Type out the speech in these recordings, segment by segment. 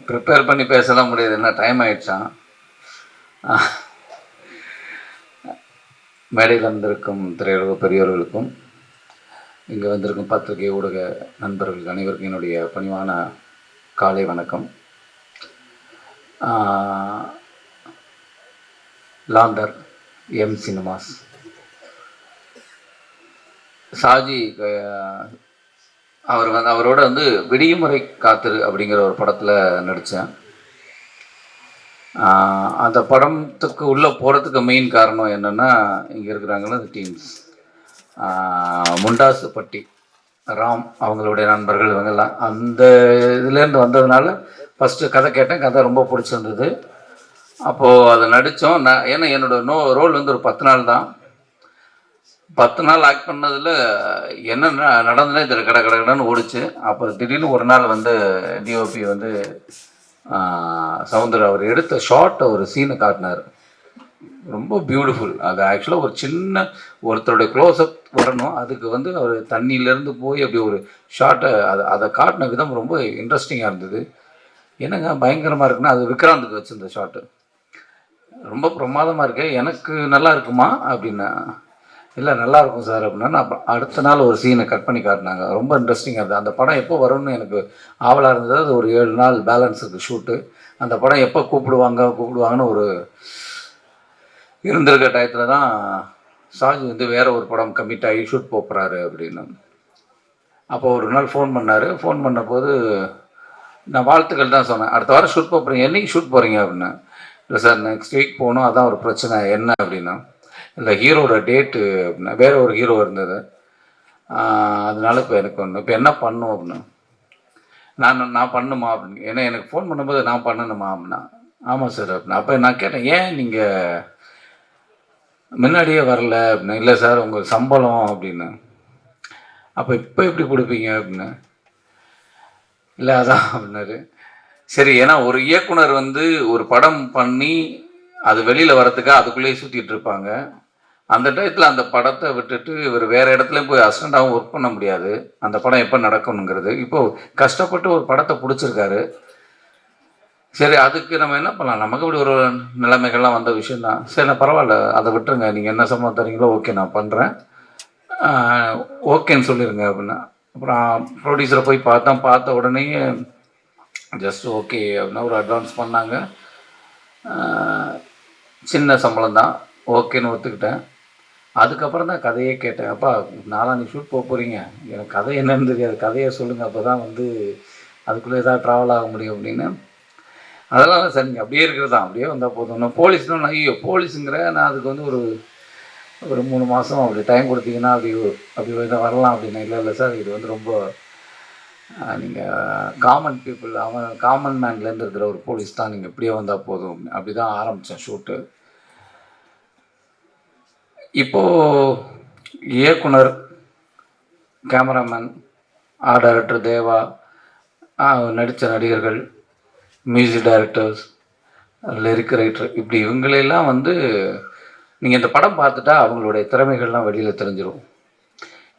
Prepare பண்ணி பேசலாம் முடியாது, என்ன டைம் ஆயிடுச்சான். மேடையில் வந்திருக்கும் திரையுலக பெரியவர்களுக்கும் இங்கே வந்திருக்கும் பத்திரிகை ஊடக நண்பர்கள் அனைவருக்கும் என்னுடைய பணிவான காலை வணக்கம். லாந்தர் எம் சினிமாஸ் ஷாஜி அவரோட விடியுமுறை காத்திரு அப்படிங்கிற ஒரு படத்தில் நடித்தேன். அந்த படத்துக்கு உள்ளே போகிறதுக்கு மெயின் காரணம் என்னென்னா, இங்கே இருக்கிறாங்களோ அந்த டீம்ஸ் முண்டாசுப்பட்டி ராம் அவங்களுடைய நண்பர்கள் இவங்கெல்லாம் அந்த இதுலேருந்து வந்ததுனால ஃபஸ்ட்டு கதை கேட்டேன். கதை ரொம்ப பிடிச்சிருந்தது. அப்போது அதை நடித்தோம். ஏன்னா என்னோடய ரோல் ஒரு 10 நாள் தான். 10 நாள் ஆக்ட் பண்ணதில் என்ன நடந்ததுனே இதில் கடன்னு ஓடிச்சு. அப்போ திடீர்னு ஒரு நாள் டிஓபி சவுந்தர் அவர் எடுத்த ஷார்ட்டை ஒரு சீனை காட்டினார். ரொம்ப பியூட்டிஃபுல். அது ஆக்சுவலாக ஒரு சின்ன ஒருத்தருடைய க்ளோஸ்அப் வரணும். அதுக்கு அவர் தண்ணியிலேருந்து போய் அப்படி ஒரு ஷார்ட்டை அதை காட்டின விதம் ரொம்ப இன்ட்ரெஸ்டிங்காக இருந்தது. என்னங்க பயங்கரமாக இருக்குன்னா, அது விக்ராந்துக்கு வச்சுருந்த ஷார்ட்டு ரொம்ப பிரமாதமாக இருக்கு, எனக்கு நல்லா இருக்குமா அப்படின்னா, இல்லை நல்லாயிருக்கும் சார் அப்படின்னா. நான் அடுத்த நாள் ஒரு சீனை கட் பண்ணி காட்டினாங்க. ரொம்ப இன்ட்ரெஸ்டிங்காக இருந்தது. அந்த படம் எப்போ வரும்னு எனக்கு ஆவலாக இருந்தது. அது ஒரு 7 நாள் பேலன்ஸ் இருக்குது ஷூட்டு. அந்த படம் எப்போ கூப்பிடுவாங்கன்னு ஒரு இருந்திருக்க டயத்தில் தான் ஷாஜி வேறு ஒரு படம் கமிட் ஆகி ஷூட் போகிறாரு அப்படின்னு. அப்போ ஒரு நாள் ஃபோன் பண்ணார். ஃபோன் பண்ணபோது நான் வாழ்த்துக்கள் தான் சொன்னேன். அடுத்த வாரம் ஷூட் போகிறீங்க, என்றைக்கு ஷூட் போகிறீங்க அப்படின்னா. இல்லை சார் நெக்ஸ்ட் வீக் போகணும், அதான் ஒரு பிரச்சனை. என்ன அப்படின்னா, இல்லை ஹீரோட டேட்டு அப்படின்னா, வேறு ஒரு ஹீரோ இருந்தது, அதனால இப்போ இப்போ என்ன பண்ணும் அப்படின்னா. நான் பண்ணுமா அப்படின்னு. ஏன்னா எனக்கு ஃபோன் பண்ணும்போது நான் பண்ணணுமா அப்படின்னா. ஆமாம் சார் அப்படின்னா. அப்போ நான் கேட்டேன், ஏன் நீங்கள் முன்னாடியே வரல அப்படின்னா. இல்லை சார் உங்கள் சம்பளம் அப்படின்னு. அப்போ இப்போ எப்படி கொடுப்பீங்க அப்படின்னு. இல்லை அதான் அப்படின்னாரு. சரி, ஏன்னா ஒரு இயக்குனர் ஒரு படம் பண்ணி அது வெளியில் வரத்துக்காக அதுக்குள்ளேயே சுற்றிட்டு இருப்பாங்க. அந்த டயத்தில் அந்த படத்தை விட்டுட்டு இவர் வேறு இடத்துலையும் போய் அசிஸ்டண்ட்டாகவும் ஒர்க் பண்ண முடியாது. அந்த படம் எப்போ நடக்கணுங்கிறது. இப்போது கஷ்டப்பட்டு ஒரு படத்தை பிடிச்சிருக்காரு. சரி, அதுக்கு நம்ம என்ன பண்ணலாம், நமக்கு இப்படி ஒரு நிலைமைகள்லாம் வந்த விஷயந்தான். சரி, நான் பரவாயில்ல, அதை விட்டுருங்க, நீங்கள் என்ன சம்பளம் தரீங்களோ ஓகே நான் பண்ணுறேன், ஓகேன்னு சொல்லிடுங்க அப்படின்னா. அப்புறம் ப்ரொடியூசரை போய் பார்த்த உடனே ஜஸ்ட் ஓகே அப்படின்னா ஒரு அட்வான்ஸ் பண்ணாங்க. சின்ன சம்பளம் தான், ஓகேன்னு ஒத்துக்கிட்டேன். அதுக்கப்புறம் தான் கதையே கேட்டேன். அப்பா நாளாக ஷூட் போகிறீங்க, எனக்கு கதை என்னன்னு தெரியாது, கதையை சொல்லுங்கள், அப்போ தான் அதுக்குள்ளே ஏதாவது ட்ராவல் ஆக முடியும் அப்படின்னு. அதெல்லாம் சரிங்க, அப்படியே இருக்கிறது தான், அப்படியே வந்தால் போதும். நான் போலீஸ்னால் ஐயோ போலீஸுங்கிற, நான் அதுக்கு ஒரு 3 மாதம் அப்படி டைம் கொடுத்தீங்கன்னா அப்படி வரலாம் அப்படின்னு. இல்லை சார், இது ரொம்ப நீங்கள் காமன் பீப்புள், காமன் மேன்லேருந்து இருக்கிற ஒரு போலீஸ் தான், நீங்கள் இப்படியே வந்தால் போதும். அப்படி தான் ஆரம்பித்தேன் ஷூட்டு. இப்போது இயக்குனர், கேமராமேன், டைரக்டர் தேவா, நடித்த நடிகர்கள், மியூசிக் டைரக்டர்ஸ், லிரிக் ரைட்டர், இப்படி இவங்களெல்லாம் நீங்கள் இந்த படம் பார்த்துட்டா அவங்களுடைய திறமைகள்லாம் வெளியில் தெரிஞ்சிடும்.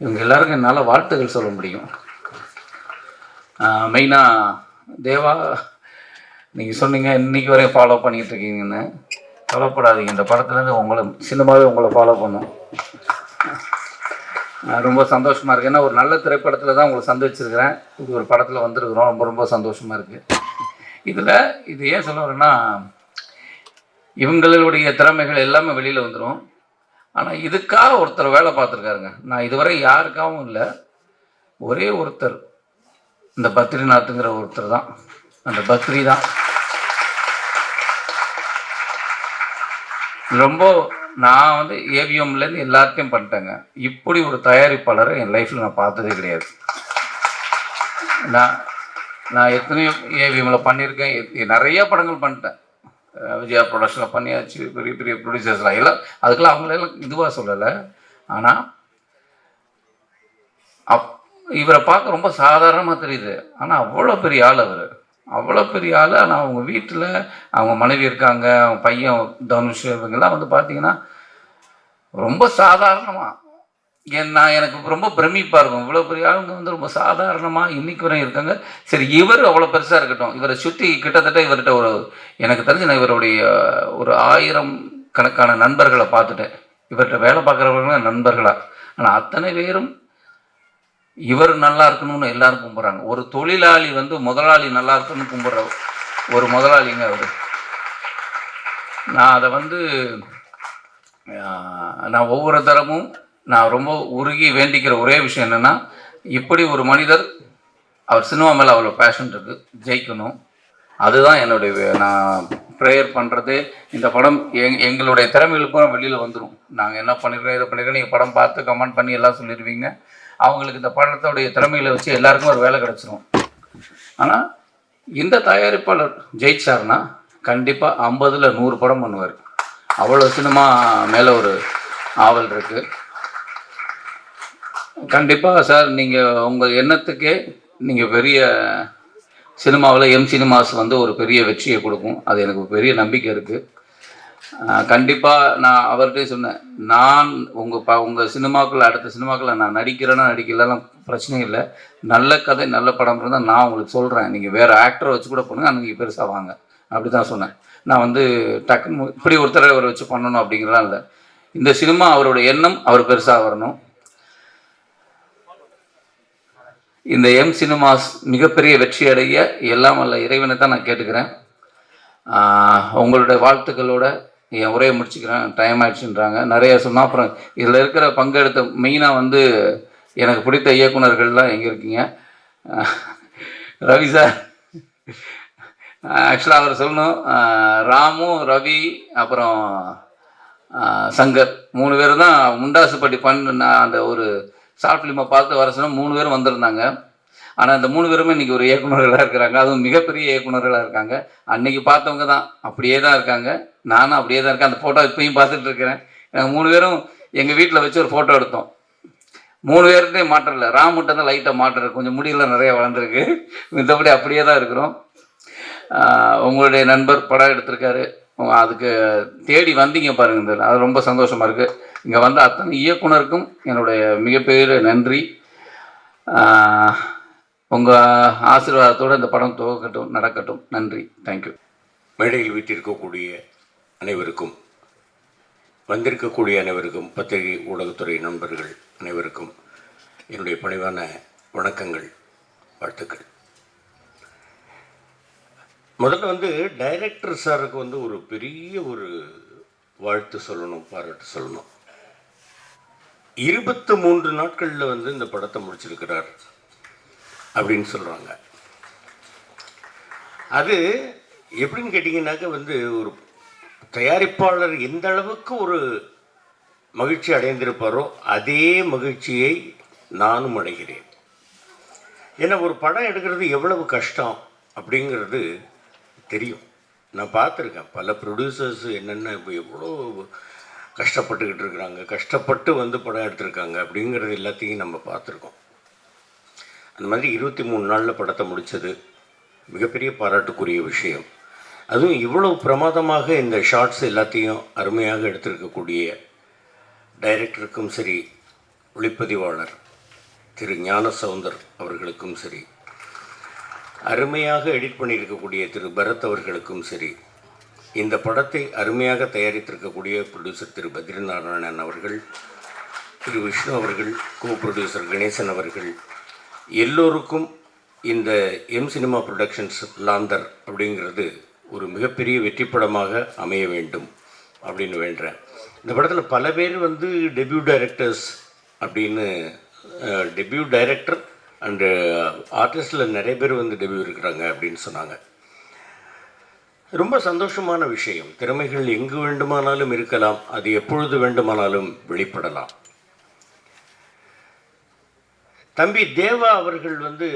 இவங்க எல்லாருக்கும் என்னால் வாழ்த்துக்கள் சொல்ல முடியும். மெயினாக தேவா, நீங்கள் சொன்னீங்க இன்றைக்கி வரையும் ஃபாலோ பண்ணிகிட்டு இருக்கீங்கன்னு. கவலைப்படாதீங்க, இந்த படத்துலேருந்து சினிமாவே உங்களை ஃபாலோ பண்ணும். ரொம்ப சந்தோஷமாக இருக்குது. ஏன்னா ஒரு நல்ல திரைப்படத்தில் தான் உங்களை சந்திச்சிருக்கிறேன். இது ஒரு படத்தில் வந்திருக்கிறோம். ரொம்ப ரொம்ப சந்தோஷமாக இருக்குது. இது ஏன் சொல்ல வரேன்னா, இவங்களுடைய திறமைகள் எல்லாமே வெளியில் வந்துடும். ஆனால் இதுக்காக ஒருத்தர் வேலை பார்த்துருக்காருங்க. நான் இதுவரை யாருக்காகவும் இல்லை, ஒரே ஒருத்தர், இந்த பத்ரிநாத்துங்கிற ஒருத்தர் தான். அந்த பத்ரி தான் ரொம்ப, நான் ஏவிஎம்லேருந்து எல்லாத்தையும் பண்ணிட்டேங்க. இப்படி ஒரு தயாரிப்பாளரை என் லைஃப்பில் நான் பார்த்ததே கிடையாது. நான் எத்தனையோ ஏவிஎம்மில் பண்ணியிருக்கேன், நிறைய படங்கள் பண்ணிட்டேன். விஜயா ப்ரொடக்ஷனில் பண்ணியாச்சு, பெரிய பெரிய ப்ரொடியூசர்ஸ்லாம் எல்லாம், அதுக்கெல்லாம் அவங்களெல்லாம் இதுவாக சொல்லலை. ஆனால் இவரை பார்க்க ரொம்ப சாதாரணமாக தெரியுது. ஆனால் அவ்வளோ பெரிய ஆள் அவ்வளோ பெரிய ஆள். ஆனால் அவங்க வீட்டில் அவங்க மனைவி இருக்காங்க, அவங்க பையன் தனுஷ், இவங்கெல்லாம் பார்த்தீங்கன்னா ரொம்ப சாதாரணமாக நான் எனக்கு ரொம்ப பிரமிப்பாக இருக்கும். இவ்வளோ பெரிய ஆளுங்க வந்து ரொம்ப சாதாரணமாக இன்னைக்கு வரையும் இருக்காங்க. சரி இவர் அவ்வளோ பெருசா இருக்கட்டும். இவர சுத்தி கிட்டத்தட்ட இவர்ட்ட ஒரு எனக்கு தெரிஞ்சு நான் இவருடைய ஒரு 1000 கணக்கான நண்பர்கள பார்த்துட்டேன். இவர்ட்ட வேலை பார்க்குறவங்க நண்பர்களா. ஆனா அத்தனை பேரும் இவர் நல்லா இருக்கணும்னு எல்லாரும் கும்பிடுறாங்க. ஒரு தொழிலாளி வந்து முதலாளி நல்லா இருக்கணும்னு கும்பிடுற ஒரு முதலாளிங்க அவரு. நான் அத வந்து நான் ஒவ்வொரு தரமும் நான் ரொம்ப உருகி வேண்டிக்கிற ஒரே விஷயம் என்னன்னா, இப்படி ஒரு மனிதர் அவர் சினிமா மேல அவ்வளோ பேஷன் இருக்கு. ஜெயிக்கணும். அதுதான் என்னுடைய நான் ப்ரேயர் பண்றது. இந்த படம் எங்களுடைய திறமைகளுக்கும் வெளியில வந்துரும். நாங்க என்ன பண்ணிருக்கோம், இத பண்ணிருக்கோம். நீங்க படம் பார்த்து கமெண்ட் பண்ணி எல்லாம் சொல்லிருவீங்க. அவங்களுக்கு இந்த படத்தோடைய திறமைகளை வச்சு எல்லாருக்கும் ஒரு வேலை கிடைச்சிரும். ஆனா இந்த தயாரிப்பாளர் ஜெயிச்சார்னா கண்டிப்பா 50ல 100 படம் பண்ணுவார். அவ்வளோ சினிமா மேல ஒரு ஆவல் இருக்கு. கண்டிப்பா சார் நீங்க உங்க எண்ணத்துக்கே நீங்க பெரிய சினிமாவில் சினிமாஸ் வந்து ஒரு பெரிய வெற்றியை கொடுக்கும். அது எனக்கு பெரிய நம்பிக்கை இருக்கு. கண்டிப்பாக நான் அவர்கிட்டே சொன்னேன், நான் உங்கள் சினிமாக்குள்ள அடுத்த சினிமாக்குள்ள நான் நடிக்கிறேன்னா நடிக்கலாம் பிரச்சனை இல்லை. நல்ல கதை நல்ல படம் இருந்தால் நான் உங்களுக்கு சொல்கிறேன். நீங்கள் வேறு ஆக்டரை வச்சு கூட பண்ணுங்க, நீங்கள் பெருசாக வாங்க அப்படி தான் சொன்னேன். நான் வந்து டக்குன்னு இப்படி ஒருத்தரை அவரை வச்சு பண்ணணும் அப்படிங்கிறலாம் இல்லை. இந்த சினிமா அவரோட எண்ணம் அவர் பெருசாக வரணும். இந்த சினிமாஸ் மிகப்பெரிய வெற்றி அடைய எல்லாம் வல்ல இறைவனை தான் நான் கேட்டுக்கிறேன். உங்களுடைய வாழ்த்துக்களோட என் உரையை முடிச்சுக்கிறேன். டைம் ஆயிடுச்சுன்றாங்க நிறைய சொன்னால். அப்புறம் இதில் இருக்கிற பங்கெடுத்த மெயினாக வந்து எனக்கு பிடித்த இயக்குனர்கள்லாம் எங்கே இருக்கீங்க? ரவி சார் ஆக்சுவலாக அவர் சொல்லணும். ராமு, ரவி, அப்புறம் சங்கர் 3 பேர் தான் முண்டாசுப்பட்டி அந்த ஒரு ஷார்ட் ஃபிலிமை பார்த்து வர சொன்னால் 3 பேரும் வந்திருந்தாங்க. ஆனால் இந்த 3 பேருமே இன்றைக்கி ஒரு இயக்குநர்களாக இருக்கிறாங்க. அதுவும் மிகப்பெரிய இயக்குநர்களாக இருக்காங்க. அன்றைக்கி பார்த்தவங்க தான் அப்படியே தான் இருக்காங்க. நானும் அப்படியே தான் இருக்கேன். அந்த ஃபோட்டோ இப்பயும் பார்த்துட்டு இருக்கிறேன். நாங்கள் 3 பேரும் எங்கள் வீட்டில் வச்சு ஒரு ஃபோட்டோ எடுத்தோம். 3 பேருக்கிட்டே மாற்றம் இல்லை. ராமுட்ட தான் லைட்டாக மாற்றம் இருக்குது. கொஞ்சம் முடியெல்லாம் நிறைய வளர்ந்துருக்கு. மற்றபடி அப்படியே தான் இருக்கிறோம். உங்களுடைய நண்பர் படம் எடுத்திருக்காரு. அதுக்கு தேடி வந்தீங்க பாருங்க. இந்த அது ரொம்ப சந்தோஷமாக இருக்குது. இங்கே வந்த அத்தனை இயக்குனருக்கும் என்னுடைய மிகப்பெரிய நன்றி. உங்கள் ஆசீர்வாதத்தோடு இந்த படம் துவக்கட்டும், நடக்கட்டும். நன்றி. தேங்க்யூ. மேடையில் வீட்டிருக்கக்கூடிய அனைவருக்கும், வந்திருக்கக்கூடிய அனைவருக்கும், பத்திரிகை ஊடகத்துறை நண்பர்கள் அனைவருக்கும் என்னுடைய பணிவான வணக்கங்கள், வாழ்த்துக்கள். முதல்ல வந்து டைரக்டர் சாருக்கு வந்து ஒரு பெரிய ஒரு வாழ்த்து சொல்லணும், பாராட்டு சொல்லணும். 23 நாட்களில் வந்து இந்த படத்தை முடிச்சிருக்கிறார் அப்படின்னு சொல்கிறாங்க. அது எப்படின்னு கேட்டிங்கன்னாக்க வந்து ஒரு தயாரிப்பாளர் எந்த அளவுக்கு ஒரு மகிழ்ச்சி அடைந்திருப்பாரோ அதே மகிழ்ச்சியை நானும் அடைகிறேன். ஏன்னா ஒரு படம் எடுக்கிறது எவ்வளவு கஷ்டம் அப்படிங்கிறது தெரியும். நான் பார்த்துருக்கேன் பல ப்ரொடியூசர்ஸ் என்னென்ன இப்போ எவ்வளோ கஷ்டப்பட்டுக்கிட்டு இருக்கிறாங்க, கஷ்டப்பட்டு வந்து படம் எடுத்திருக்காங்க அப்படிங்கிறது எல்லாத்தையும் நம்ம பார்த்துருக்கோம். அந்த மாதிரி 23 நாளில் படத்தை முடித்தது மிகப்பெரிய பாராட்டுக்குரிய விஷயம். அதுவும் இவ்வளவு பிரமாதமாக இந்த ஷார்ட்ஸ் எல்லாத்தையும் அருமையாக எடுத்திருக்கக்கூடிய டைரக்டருக்கும் சரி, ஒளிப்பதிவாளர் திரு ஞானசவுந்தர் அவர்களுக்கும் சரி, அருமையாக எடிட் பண்ணியிருக்கக்கூடிய திரு பரத் அவர்களுக்கும் சரி, இந்த படத்தை அருமையாக தயாரித்திருக்கக்கூடிய ப்ரொடியூசர் திரு பத்ரிநாராயணன் அவர்கள், திரு விஷ்ணு அவர்கள், கோ ப்ரொடியூசர் கணேசன் அவர்கள், எல்லோருக்கும் இந்த சினிமா ப்ரொடக்ஷன்ஸ் லாந்தர் அப்படிங்கிறது ஒரு மிகப்பெரிய வெற்றி படமாக அமைய வேண்டும் அப்படின்னு வேண்டுறேன். இந்த படத்தில் பல பேர் வந்து டெபியூ டைரக்டர்ஸ் அப்படின்னு, டெபியூ டைரக்டர் அண்டு ஆர்டிஸ்டில் நிறைய பேர் வந்து டெபியூ இருக்கிறாங்க அப்படின்னு சொன்னாங்க. ரொம்ப சந்தோஷமான விஷயம். திறமைகள் எங்கு வேண்டுமானாலும் இருக்கலாம், அது எப்பொழுது வேண்டுமானாலும் வெளிப்படலாம். தம்பி தேவா அவர்கள் வந்து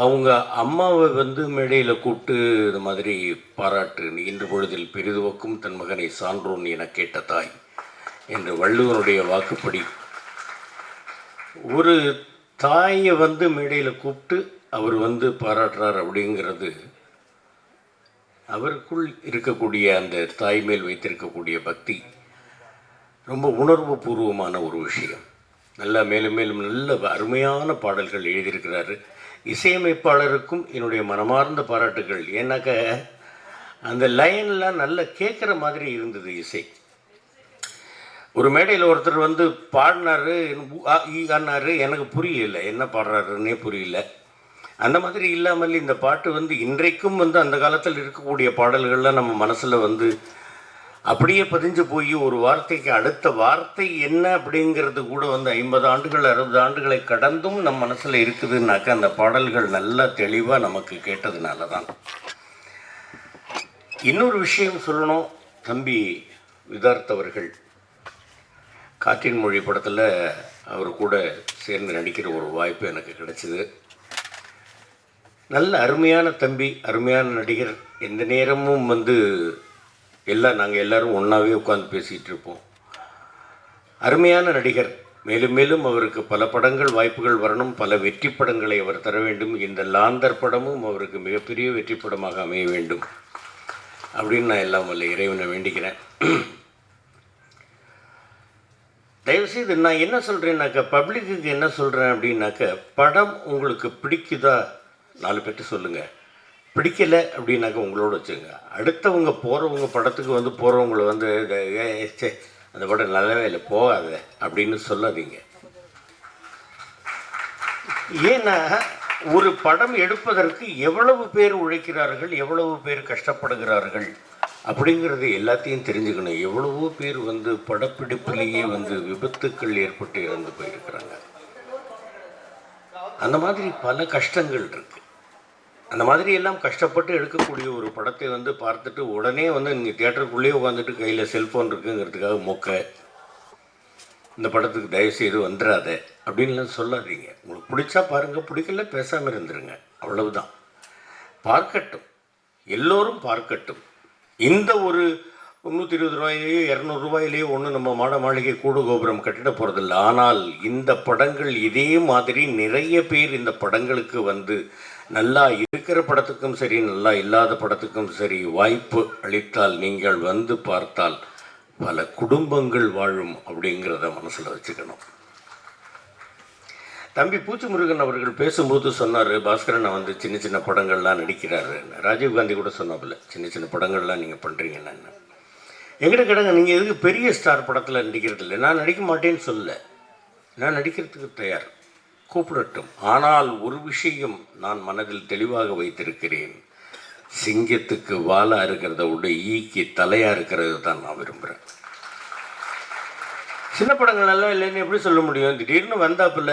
அவங்க அம்மாவை வந்து மேடையில் கூப்பிட்டு இந்த மாதிரி பாராட்டு, இன்று பொழுதில் பெரிதுவக்கும் தன் மகனை சான்றோன் என கேட்ட தாய் என்று வள்ளுவனுடைய வாக்குப்படி ஒரு தாயை வந்து மேடையில் கூப்பிட்டு அவர் வந்து பாராட்டுறார் அப்படிங்கிறது அவருக்குள் இருக்கக்கூடிய அந்த தாய் மேல் வைத்திருக்கக்கூடிய பக்தி ரொம்ப உணர்வு பூர்வமான ஒரு விஷயம். நல்லா மேலும் மேலும் நல்ல அருமையான பாடல்கள் எழுதியிருக்கிறாரு. இசையமைப்பாளருக்கும் என்னுடைய மனமார்ந்த பாராட்டுகள். ஏன்னாக்க அந்த லைன்லாம் நல்லா கேட்குற மாதிரி இருந்தது இசை. ஒரு மேடையில் ஒருத்தர் வந்து பாடினாரு, ஆனாரு, எனக்கு புரியல, என்ன பாடுறாருன்னே புரியல. அந்த மாதிரி இல்லாமல் இந்த பாட்டு வந்து இன்றைக்கும் வந்து அந்த காலத்தில் இருக்கக்கூடிய பாடல்கள்லாம் நம்ம மனசில் வந்து அப்படியே பதிஞ்சு போய் ஒரு வார்த்தைக்கு அடுத்த வார்த்தை என்ன அப்படிங்கிறது கூட வந்து 50 ஆண்டுகள் 60 ஆண்டுகளை கடந்தும் நம் மனசில் இருக்குதுன்னாக்கா அந்த பாடல்கள் நல்லா தெளிவாக நமக்கு கேட்டதுனால தான். இன்னொரு விஷயம் சொல்லணும், தம்பி விதார்த் அவர்கள் காற்றின் மொழி படத்தில் அவர் கூட சேர்ந்து நடிக்கிற ஒரு வாய்ப்பு எனக்கு கிடைச்சிது. நல்ல அருமையான தம்பி, அருமையான நடிகர். எந்த நேரமும் வந்து நாங்கள் எல்லோரும் ஒன்றாவே உட்காந்து பேசிகிட்டு இருப்போம். அருமையான நடிகர். மேலும் மேலும் அவருக்கு பல படங்கள் வாய்ப்புகள் வரணும், பல வெற்றி படங்களை அவர் தர வேண்டும். இந்த லாந்தர் படமும் அவருக்கு மிகப்பெரிய வெற்றி படமாக அமைய வேண்டும் அப்படின்னு நான் எல்லாம் வல்ல இறைவனை வேண்டிக்கிறேன். தயவுசெய்து நான் என்ன சொல்கிறேன்னாக்கா, பப்ளிக்கு என்ன சொல்கிறேன் அப்படின்னாக்க, படம் உங்களுக்கு பிடிக்குதா 4 பேர்ட்டு சொல்லுங்கள். பிடிக்கலை அப்படின்னாக்கா உங்களோட வச்சுங்க. அடுத்தவங்க போகிறவங்க படத்துக்கு வந்து போகிறவங்கள வந்து சே அந்த படம் நல்லாவே இல்லை போகாத அப்படின்னு சொல்லாதீங்க. ஏன்னா ஒரு படம் எடுப்பதற்கு எவ்வளவு பேர் உழைக்கிறார்கள், எவ்வளவு பேர் கஷ்டப்படுகிறார்கள் அப்படிங்கிறது எல்லாத்தையும் தெரிஞ்சுக்கணும். எவ்வளவோ பேர் வந்து படப்பிடிப்பிலேயே வந்து விபத்துக்கள் ஏற்பட்டு இறந்து போயிருக்கிறாங்க. அந்த மாதிரி பல கஷ்டங்கள் இருக்குது. அந்த மாதிரி எல்லாம் கஷ்டப்பட்டு எடுக்கக்கூடிய ஒரு படத்தை வந்து பார்த்துட்டு உடனே வந்து நீங்கள் தியேட்டருக்குள்ளேயே உட்காந்துட்டு கையில் செல்ஃபோன் இருக்குங்கிறதுக்காக மொக்க இந்த படத்துக்கு தயவுசெய்து வந்துடாத அப்படின்லாம் சொல்லாதீங்க. உங்களுக்கு பிடிச்சா பாருங்கள், பிடிக்கல பேசாமல் இருந்துருங்க, அவ்வளவுதான். பார்க்கட்டும், எல்லோரும் பார்க்கட்டும். இந்த ஒரு 320 ரூபாயிலேயோ 200 ரூபாயிலேயோ ஒன்றும் நம்ம மாட மாளிகை கூடு கோபுரம் கட்டிட போகிறதில்ல. ஆனால் இந்த படங்கள் இதே மாதிரி நிறைய பேர் இந்த படங்களுக்கு வந்து நல்லா இருக்கிற படத்துக்கும் சரி, நல்லா இல்லாத படத்துக்கும் சரி வாய்ப்பு அளித்தால், நீங்கள் வந்து பார்த்தால் பல குடும்பங்கள் வாழும் அப்படிங்கிறத மனசில் வச்சுக்கணும். தம்பி பூச்சி முருகன் அவர்கள் பேசும்போது சொன்னார், பாஸ்கரன் வந்து சின்ன சின்ன படங்கள்லாம் நடிக்கிறாரு. ராஜீவ்காந்தி கூட சொன்னாப்புல, சின்ன சின்ன படங்கள்லாம் நீங்கள் பண்ணுறீங்கன்னு. எங்கிட்ட கேட்டாங்க, நீங்கள் எதுக்கு பெரிய ஸ்டார் படத்தில் நடிக்கிறது இல்லை? நான் நடிக்க மாட்டேன்னு சொல்ல, நான் நடிக்கிறதுக்கு தயார், கூப்பிடட்டும். ஆனால் ஒரு விஷயம் நான் மனதில் தெளிவாக வைத்திருக்கிறேன், சிங்கத்துக்கு வாலாக இருக்கிறத விட ஈக்கி தலையாக இருக்கிறது தான் நான் விரும்புகிறேன். சின்ன படங்கள் நல்லா இல்லைன்னு எப்படி சொல்ல முடியும்? திடீர்னு வந்தாப்புல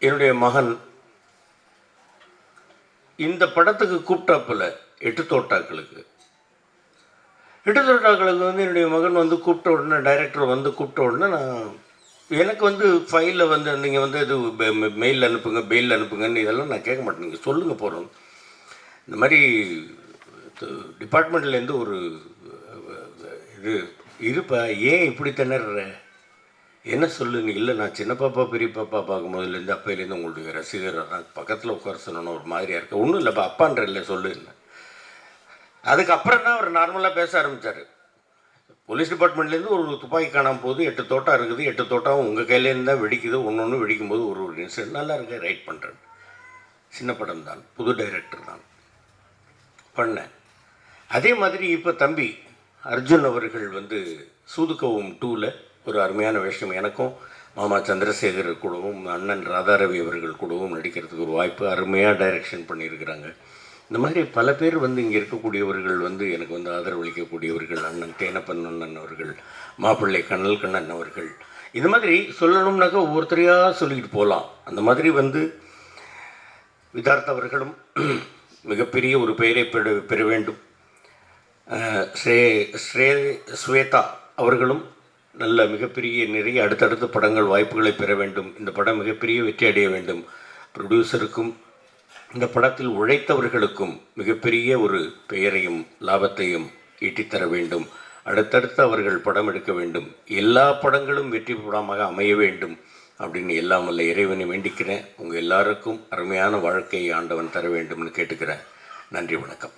என்னுடைய மகன் இந்த படத்துக்கு கூப்பிட்டாப்புல 8 தோட்டாக்களுக்கு வந்து என்னுடைய மகன் வந்து கூப்பிட்ட உடனே, டைரக்டர் வந்து கூப்பிட்ட உடனே நான் எனக்கு வந்து ஃபைலில் வந்து நீங்கள் வந்து இது மெயில் அனுப்புங்க, பெயில் அனுப்புங்கன்னு இதெல்லாம் நான் கேட்க மாட்டேன். நீங்கள் சொல்லுங்கள் போகிறோம். இந்த மாதிரி டிபார்ட்மெண்ட்லேருந்து ஒரு இது இருப்பா, ஏன் இப்படி திணற, என்ன சொல்லுங்க? இல்லை நான் சின்ன பாப்பா பெரிய பாப்பா பார்க்கும்போதுலேருந்து அப்பையிலேருந்து உங்களுடைய ரசிகராக தான் பக்கத்தில் உட்கார சொல்லணும், ஒரு மாதிரியாக இருக்க. ஒன்றும் இல்லைப்பா, அப்பான்ற இல்லை சொல்லுன்னு. அதுக்கப்புறம் தான் அவர் நார்மலாக பேச ஆரம்பித்தார். போலீஸ் டிபார்ட்மெண்ட்லேருந்து ஒரு துப்பாக்கி காணாமல் போகுது, 8 தோட்டா இருக்குது, 8 தோட்டாவும் உங்கள் கையிலேருந்து தான் வெடிக்குது, ஒன்று வெடிக்கும்போது ஒரு இன்சிடென்ட் நல்லா இருக்க ரைட் பண்ணுறேன். சின்ன படம் தான், புது டைரக்டர் தான் பண்ணேன். அதே மாதிரி இப்போ தம்பி அர்ஜுன் அவர்கள் வந்து சூதுக்கவும் 2ல் ஒரு அருமையான விஷயம், எனக்கும் மாமா சந்திரசேகர் கூடவும் அண்ணன் ராதாரவி அவர்கள் கூடவும் நடிக்கிறதுக்கு ஒரு வாய்ப்பு, அருமையாக டைரக்ஷன் பண்ணியிருக்கிறாங்க. இந்த மாதிரி பல பேர் வந்து இங்கே இருக்கக்கூடியவர்கள் வந்து எனக்கு வந்து ஆதரவளிக்கக்கூடியவர்கள், அண்ணன் தேனப்பன் அண்ணன் அவர்கள், மாப்பிள்ளை கண்ணல் கண்ணன் அவர்கள். இது மாதிரி சொல்லணும்னாக்கா ஒவ்வொருத்தரையாக சொல்லிக்கிட்டு போகலாம். அந்த மாதிரி வந்து விதார்த் அவர்களும் மிகப்பெரிய ஒரு பெயரை பெற வேண்டும். ஸ்வேதா அவர்களும் நல்ல மிகப்பெரிய நிறைய அடுத்தடுத்த படங்கள் வாய்ப்புகளை பெற வேண்டும். இந்த படம் மிகப்பெரிய வெற்றி அடைய வேண்டும். ப்ரொடியூசருக்கும் இந்த படத்தில் உழைத்தவர்களுக்கும் மிகப்பெரிய ஒரு பெயரையும் லாபத்தையும் ஈட்டித்தர வேண்டும். அடுத்தடுத்து அவர்கள் படம் எடுக்க வேண்டும். எல்லா படங்களும் வெற்றி படமாக அமைய வேண்டும் அப்படின்னு எல்லாம் வல்ல இறைவனை வேண்டிக்கிறேன். உங்கள் எல்லாருக்கும் அருமையான வாழ்க்கையை ஆண்டவன் தர வேண்டும்னு கேட்டுக்கிறேன். நன்றி, வணக்கம்.